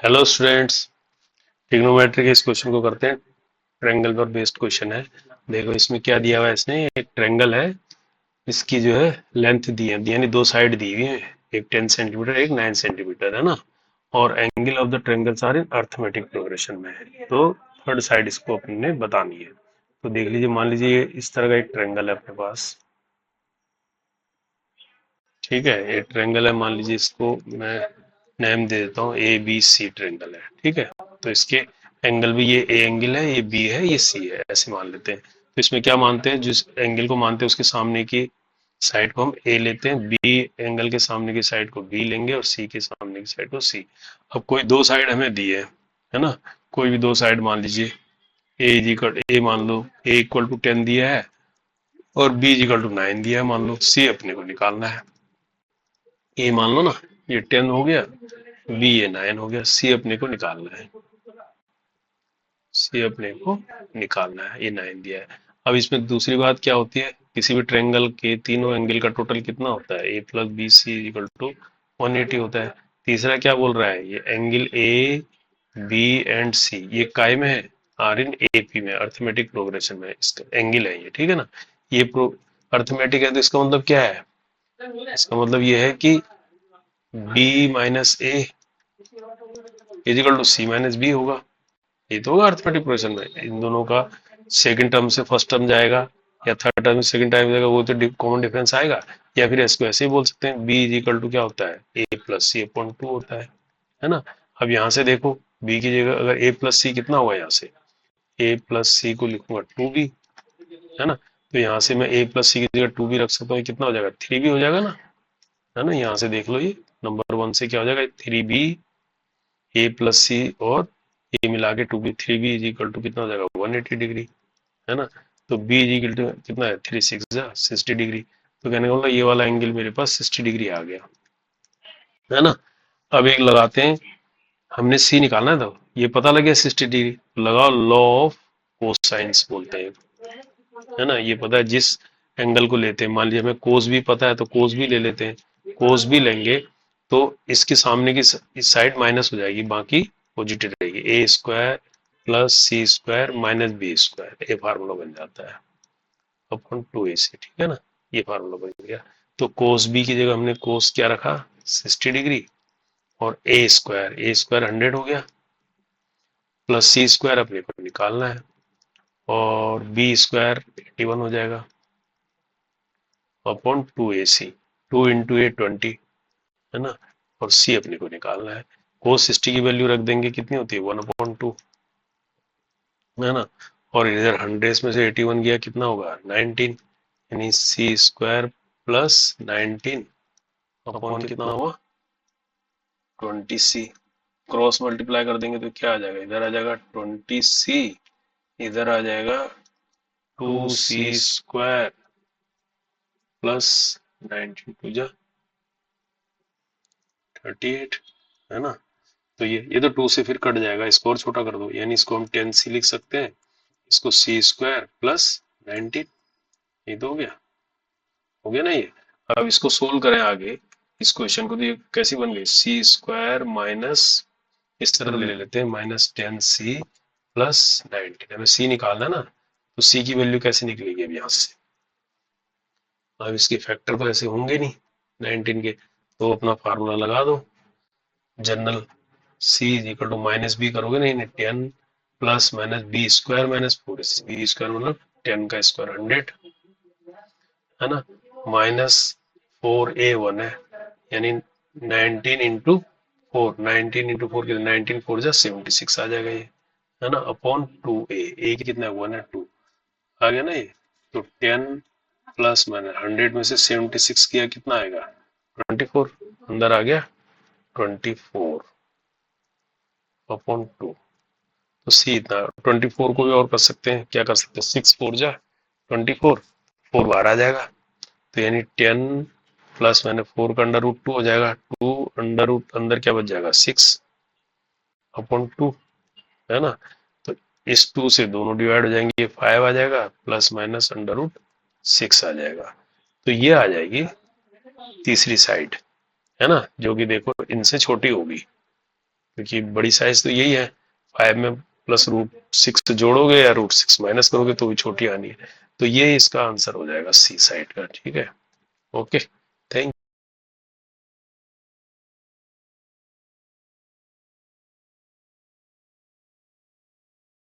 Hello students. Trigonometry के इस question को करते हैं। ट्रायंगल पर बेस्ड क्वेश्चन है। देखो इसमें क्या दिया हुआ है, इसने एक ट्रायंगल है, इसकी जो है लेंथ दी है, यानी दो साइड दी हुई है, एक 10 सेंटीमीटर एक 9 सेंटीमीटर है ना। और angle of the triangles are in arithmetic progression में है, तो थर्ड साइड इसको अपने ने बतानी है। तो देख लीजिए, मान लीजिए इस तरह का एक ट्रायंगल है अपने पास। ठीक है, एक ट्रायंगल है, मान लीजिए इसको मैं नेम दे देता हूँ ए बी सी ट्रायंगल है। ठीक है, तो इसके एंगल भी, ये ए एंगल है, ये बी है, ये सी है, ऐसे मान लेते हैं। तो इसमें क्या मानते हैं, जिस एंगल को मानते हैं उसके सामने की साइड को हम ए लेते हैं, बी एंगल के सामने की साइड को बी लेंगे और सी के सामने की साइड को सी। अब कोई दो साइड हमें दी है ना। कोई भी दो साइड मान लीजिए, ए मान लो, ए इक्वल टू 10 दिया है और बी इक्वल टू 9 दिया है, मान लो सी अपने को निकालना है। ए मान लो ना, ये 10 हो गया, बी ये 9 हो गया, सी अपने को निकालना है। सी अपने को निकालना है, ये 9 दिया है। अब इसमें दूसरी बात क्या होती है, किसी भी ट्रायंगल के तीनों एंगल का टोटल कितना होता है, A plus B C equal to 180 होता है। तीसरा क्या बोल रहा है, ये angle A B and C ये काय में है, आर इन एपी में, अर्थमेटिक प्रोग्रेशन में इसका एंगल है ये। ठीक है ना, ये अर्थमेटिक है, तो इसका मतलब क्या है, इसका मतलब ये है कि B minus A equal to C minus B होगा। ये तो होगा अर्थमेटिक प्रोग्रेशन में, इन दोनों का सेकंड टर्म से फर्स्ट टर्म जाएगा या थर्ड टर्म से सेकंड टर्म जाएगा, वो तो कॉमन डिफरेंस आएगा। या फिर इसको ऐसे ही बोल सकते हैं, बी इजिकल टू क्या होता है, A plus C upon two होता है ना। अब यहाँ से देखो, बी की जगह अगर ए प्लस सी कितना होगा, यहाँ से ए प्लस सी को लिखूंगा टू बी, है ना। तो यहाँ से मैं ए प्लस सी की जगह टू बी रख सकता हूँ, कितना हो जाएगा, थ्री बी हो जाएगा ना, है ना। यहाँ से देख लो, ये नंबर वन से क्या हो जाएगा, three B A plus C और ये मिला के two B, three B is equal to कितना हो जाएगा, 180 डिग्री, है ना। तो बी इज इक्वल टू कितना है, थ्री सिक्स 60 डिग्री। तो कहने का मतलब ये वाला एंगल मेरे पास 60 डिग्री आ गया, है ना। अब एक लगाते हैं, हमने सी निकालना है, तो ये पता लग गया 60 डिग्री, लगाओ लॉ ऑफ कोसाइंस बोलते हैं, है ना। ये पता है, जिस एंगल को लेते हैं, मान लीजिए हमें कोस भी पता है तो कोस भी ले लेते हैं, कोस भी लेंगे तो इसके सामने की इस साइड माइनस हो जाएगी, बाकी पॉजिटिव रहेगी, ए स्क्वायर प्लस सी स्क्वायर माइनस बी स्क्वायर, ये फार्मूला बन जाता है अपन टू ए सी। ठीक है ना, ये फार्मूला बन गया। तो कोस बी की जगह हमने कोस क्या रखा, 60 डिग्री, और ए स्क्वायर 100 हो गया, प्लस सी स्क्वायर अपने को निकालना है, और बी स्क्वायर 81 हो जाएगा अपॉन टू ए सी, टू इंटू ए 20, है ना। और सी अपने को निकालना है, कोस 60 की वैल्यू रख देंगे, कितनी होती है 1/2, है ना। और इधर 100 में से 81 गया, कितना होगा 19, यानी सी स्क्वायर प्लस 19 अपॉन कितना हुआ 20 सी। क्रॉस मल्टीप्लाई कर देंगे तो क्या आ जाएगा, इधर आ जाएगा 20 सी, इधर आ जाएगा 2 सी स्क्वायर प्लस 19 टू जा 38, है ना। तो ये तो टू से फिर कट जाएगा, इसको और छोटा कर दो, यानी इसको हम 10 सी लिख सकते हैं, इसको सी स्क्वायर प्लस 19, ये तो हो गया ना ये। अब इसको सोल्व करें आगे, इस क्वेश्चन को, तो ये कैसी बन गई, सी स्क्वायर माइनस, इस तरह ले लेते हैं, माइनस 10 सी प्लस 19, हमें सी निकालना है ना, तो सी की वैल्यू कैसे निकलेगी अब यहाँ से, अब इसके फैक्टर तो ऐसे होंगे नहीं 19 के, तो अपना फार्मूला लगा दो general, C is equal to minus B करोगे नहीं, 10 plus minus B square minus 4, B square मतलब 10 का स्क्वायर 100, है ना, माइनस 4a1 है, यानी 19 इंटू फोर, 19 इंटू 4 के 19 फोर जा 76 आ जाएगा ये, है ना, अपॉन टू ए की कितना है 1 है 2, आ गया ना ये। तो 10 प्लस माइनस 100 में से 76 किया, कितना आएगा 24, अंदर आ गया 24 अपॉन टू। तो सी इतना, 24 को भी और कर सकते हैं, क्या कर सकते हैं, 6 4 जा 24, 4 बाहर आ जाएगा, तो यानी 10 प्लस मैंने 4 का अंडर रूट 2 हो जाएगा, 2 अंडर रूट अंदर क्या बच जाएगा 6 अपॉन 2, है ना। तो इस 2 से दोनों डिवाइड हो जाएंगे, 5 आ जाएगा, प्लस माइनस अंडर रूट 6 आ जाएगा। तो ये आ जाएगी तीसरी साइड, है ना, जो कि देखो इनसे छोटी होगी, क्योंकि बड़ी साइज तो यही है, 5 में प्लस √6 जोड़ोगे या √6 माइनस करोगे तो भी छोटी आनी है। तो ये इसका आंसर हो जाएगा सी साइड का। ठीक है, ओके, थैंक